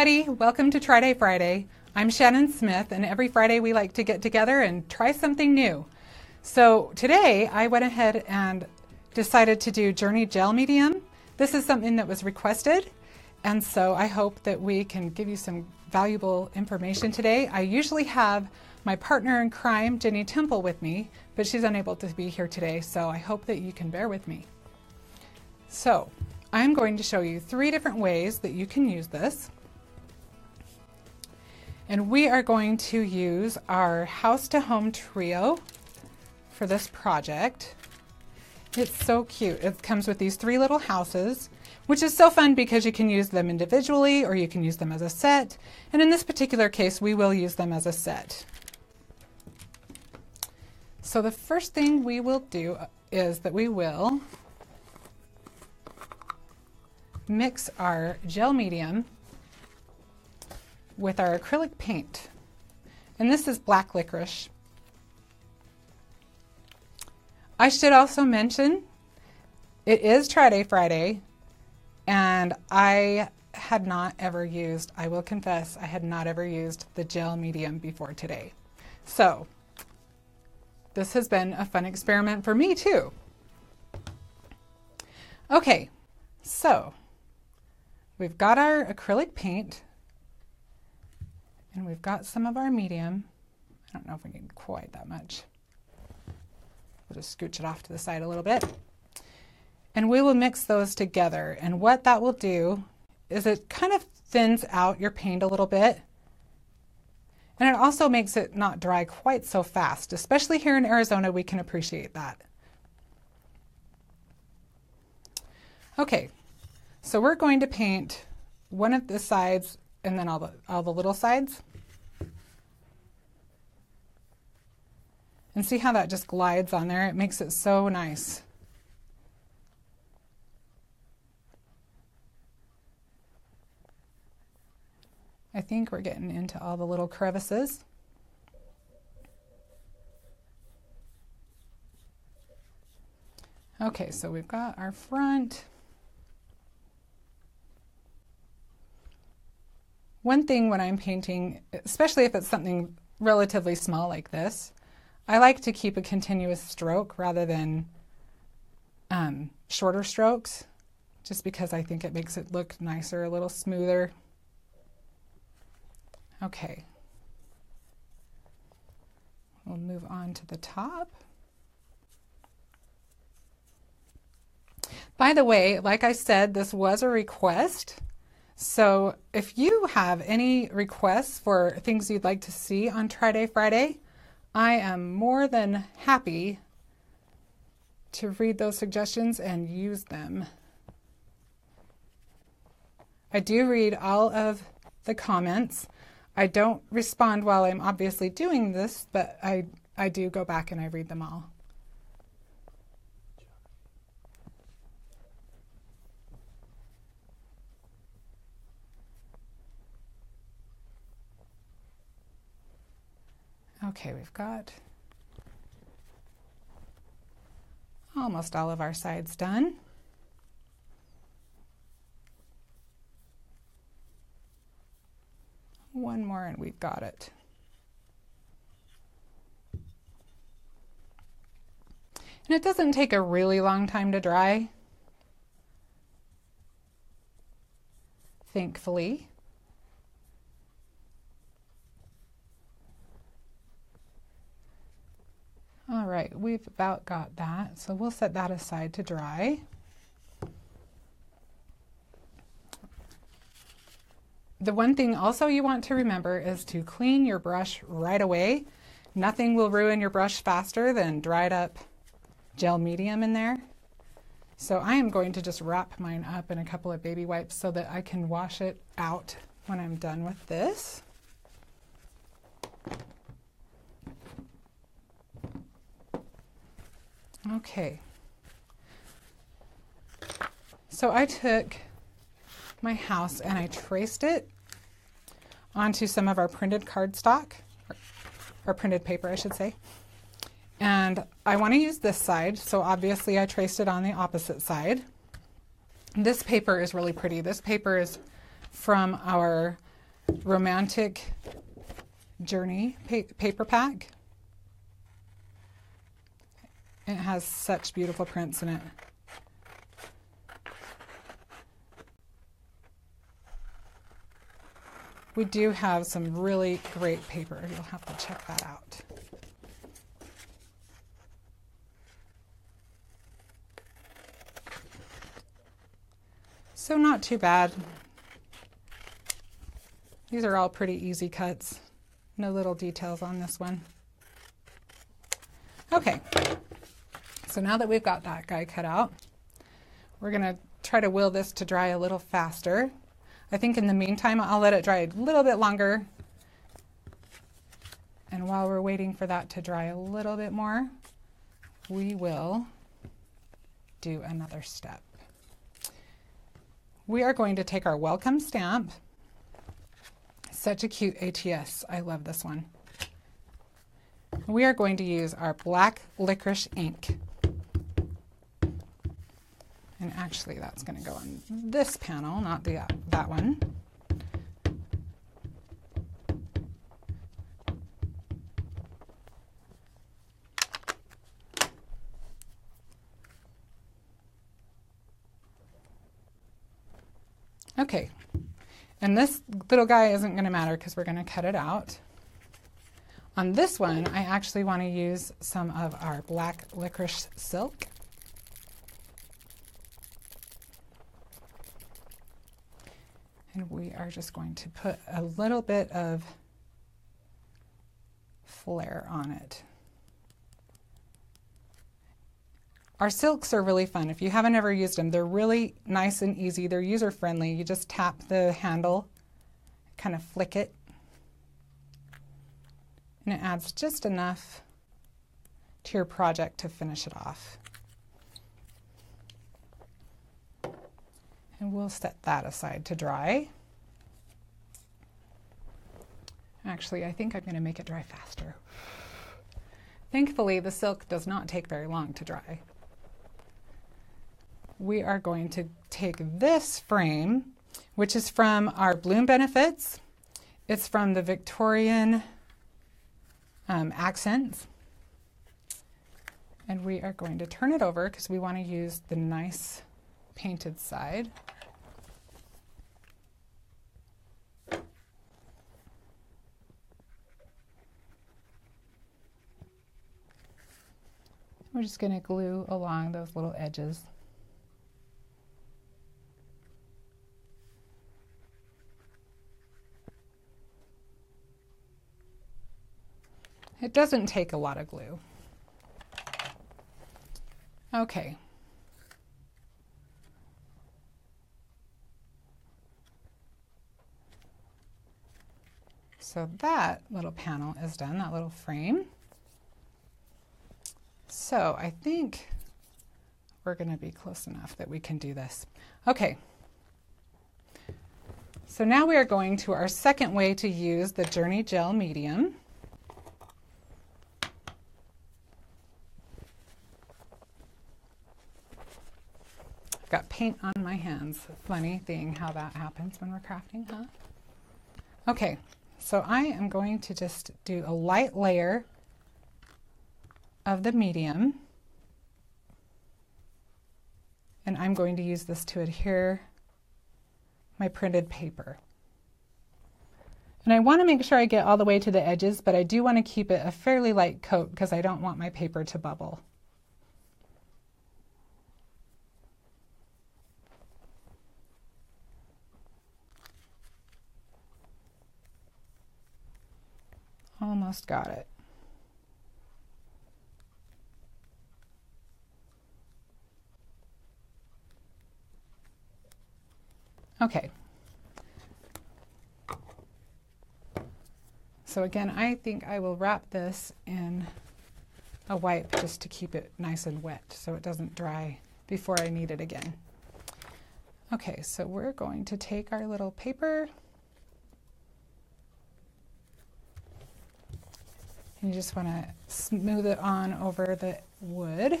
everybody. Welcome to Try Day Friday. I'm Shannon Smith, and every Friday we like to get together and try something new. So today I went ahead and decided to do Journey Gel Medium. This is something that was requested, and so I hope that we can give you some valuable information today. I usually have my partner in crime, Jenny Temple, with me, but she's unable to be here today, so I hope that you can bear with me. So I'm going to show you 3 different ways that you can use this. And we are going to use our House to Home Trio for this project. It's so cute. It comes with these 3 little houses, which is so fun because you can use them individually or you can use them as a set. And in this particular case, we will use them as a set. So the first thing we will do is that we will mix our gel medium with our acrylic paint. And this is black licorice. I should also mention it is Try Day Friday, and I had not ever used, I will confess, I had not ever used the gel medium before today. So this has been a fun experiment for me too. Okay, so we've got our acrylic paint and we've got some of our medium. I don't know if we need quite that much. We'll just scooch it off to the side a little bit. And we will mix those together. And what that will do is it kind of thins out your paint a little bit. And it also makes it not dry quite so fast. Especially here in Arizona, we can appreciate that. Okay. So we're going to paint one of the sides and then all the little sides. And see how that just glides on there? It makes it so nice. I think we're getting into all the little crevices. Okay, so we've got our front. One thing when I'm painting, especially if it's something relatively small like this, I like to keep a continuous stroke rather than shorter strokes, just because I think it makes it look nicer, a little smoother. Okay. We'll move on to the top. By the way, like I said, this was a request. So if you have any requests for things you'd like to see on Try Day Friday, I am more than happy to read those suggestions and use them. I do read all of the comments. I don't respond while I'm obviously doing this, but I do go back and I read them all. Okay, we've got almost all of our sides done. One more and we've got it. And it doesn't take a really long time to dry, thankfully. All right, we've about got that, so we'll set that aside to dry. The one thing also you want to remember is to clean your brush right away. Nothing will ruin your brush faster than dried up gel medium in there. So I am going to just wrap mine up in a couple of baby wipes so that I can wash it out when I'm done with this. Okay, so I took my house and I traced it onto some of our printed cardstock, or printed paper I should say, and I want to use this side, so obviously I traced it on the opposite side. This paper is really pretty. This paper is from our Romantic Journey paper pack. It has such beautiful prints in it. We do have some really great paper. You'll have to check that out. So not too bad. These are all pretty easy cuts. No little details on this one. Okay, so now that we've got that guy cut out, we're gonna try to will this to dry a little faster. I think in the meantime, I'll let it dry a little bit longer. And while we're waiting for that to dry a little bit more, we will do another step. We are going to take our welcome stamp. Such a cute ATS. I love this one. We are going to use our black licorice ink. And actually that's going to go on this panel, not that one. Okay, and this little guy isn't going to matter because we're going to cut it out. On this one, I actually want to use some of our black licorice silk. And we are just going to put a little bit of flare on it. Our silks are really fun. If you haven't ever used them, they're really nice and easy. They're user-friendly. You just tap the handle, kind of flick it, and it adds just enough to your project to finish it off. And we'll set that aside to dry. Actually, I think I'm going to make it dry faster. Thankfully, the silk does not take very long to dry. We are going to take this frame, which is from our Bloom Benefits. It's from the Victorian Accents. And we are going to turn it over because we want to use the nice painted side. We're just going to glue along those little edges. It doesn't take a lot of glue. Okay. So that little panel is done, that little frame. So I think we're going to be close enough that we can do this. Okay. So now we are going to our second way to use the Journey Gel medium. I've got paint on my hands. Funny thing how that happens when we're crafting, huh? Okay, so I am going to just do a light layer of the medium, and I'm going to use this to adhere my printed paper. And I want to make sure I get all the way to the edges, but I do want to keep it a fairly light coat because I don't want my paper to bubble. Almost got it. Okay. So again, I think I will wrap this in a wipe just to keep it nice and wet so it doesn't dry before I need it again. Okay, so we're going to take our little paper. And you just want to smooth it on over the wood.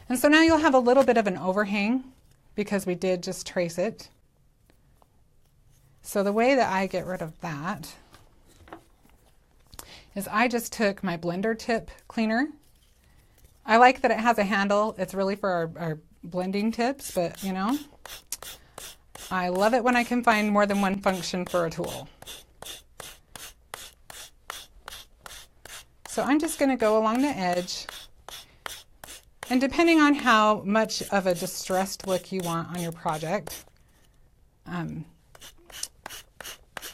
And so now you'll have a little bit of an overhang because we did just trace it. So the way that I get rid of that is I just took my blender tip cleaner. I like that it has a handle. It's really for our blending tips, but you know, I love it when I can find more than one function for a tool. So I'm just going to go along the edge, and depending on how much of a distressed look you want on your project,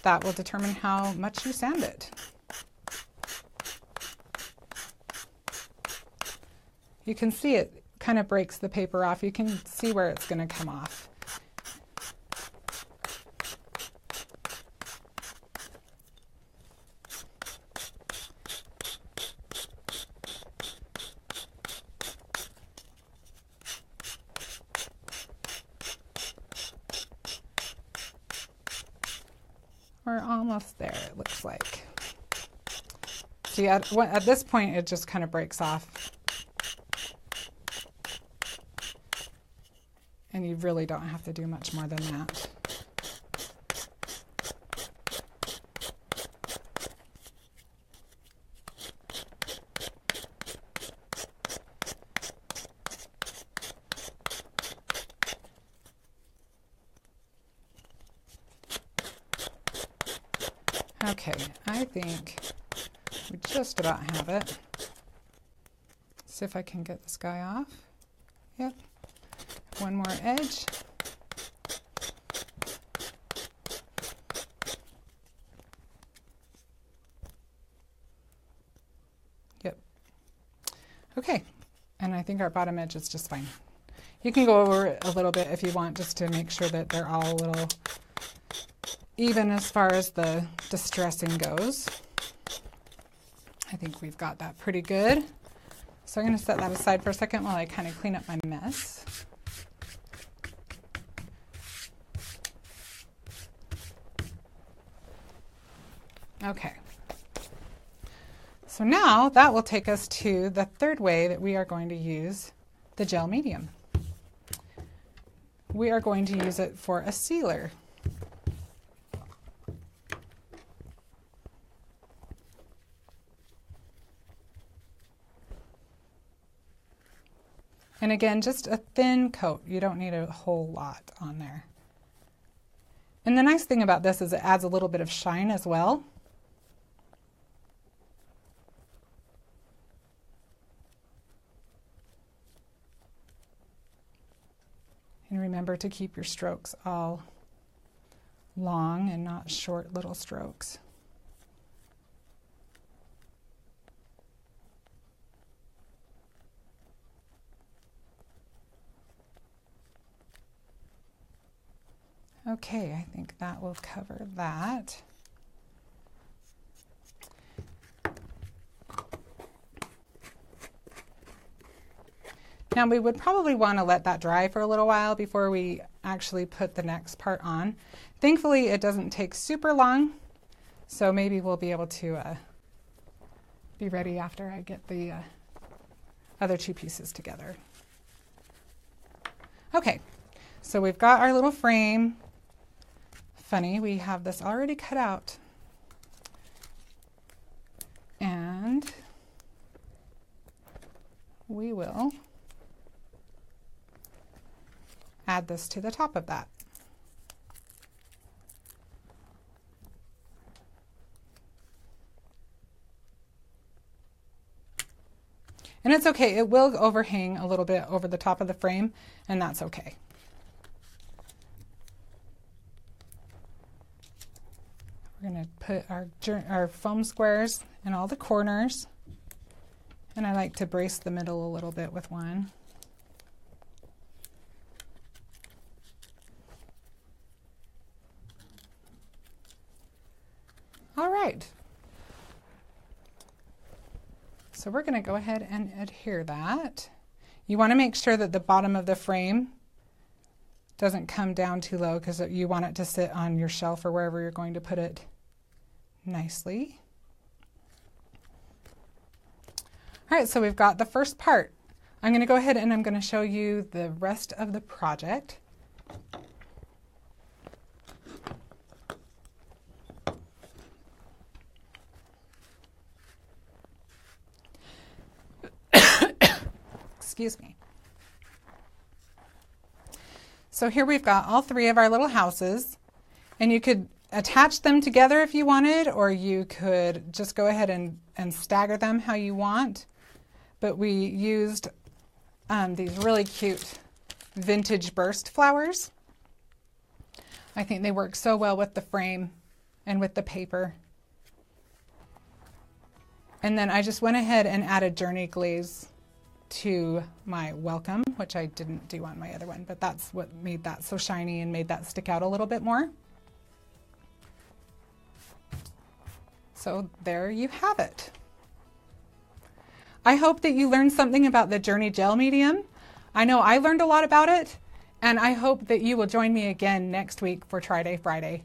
that will determine how much you sand it. You can see it kind of breaks the paper off. You can see where it's going to come off. We're almost there, it looks like. See, at this point, it just kind of breaks off. And you really don't have to do much more than that. Okay, I think we just about have it. See if I can get this guy off. Yep. One more edge. Yep. Okay, and I think our bottom edge is just fine. You can go over it a little bit if you want, just to make sure that they're all a little even as far as the distressing goes. I think we've got that pretty good. So I'm going to set that aside for a second while I kind of clean up my mess. Okay. So now that will take us to the third way that we are going to use the gel medium. We are going to use it for a sealer. And again, just a thin coat. You don't need a whole lot on there. And the nice thing about this is it adds a little bit of shine as well. And remember to keep your strokes all long and not short little strokes. Okay, I think that will cover that. Now we would probably want to let that dry for a little while before we actually put the next part on. Thankfully, it doesn't take super long, so maybe we'll be able to be ready after I get the other two pieces together. Okay, so we've got our little frame. Funny, we have this already cut out. And we will add this to the top of that. And it's okay, it will overhang a little bit over the top of the frame, and that's okay. We're going to put our foam squares in all the corners, and I like to brace the middle a little bit with one. All right. So we're going to go ahead and adhere that. You want to make sure that the bottom of the frame doesn't come down too low, because you want it to sit on your shelf or wherever you're going to put it nicely. All right, so we've got the first part. I'm going to go ahead and I'm going to show you the rest of the project. Excuse me. So here we've got all three of our little houses, and you could attach them together if you wanted, or you could just go ahead and stagger them how you want. But we used these really cute vintage burst flowers. I think they work so well with the frame and with the paper. And then I just went ahead and added journey glaze to my welcome, which I didn't do on my other one, but that's what made that so shiny and made that stick out a little bit more. So there you have it. I hope that you learned something about the Journey Gel medium. I know I learned a lot about it, and I hope that you will join me again next week for Try Day Friday.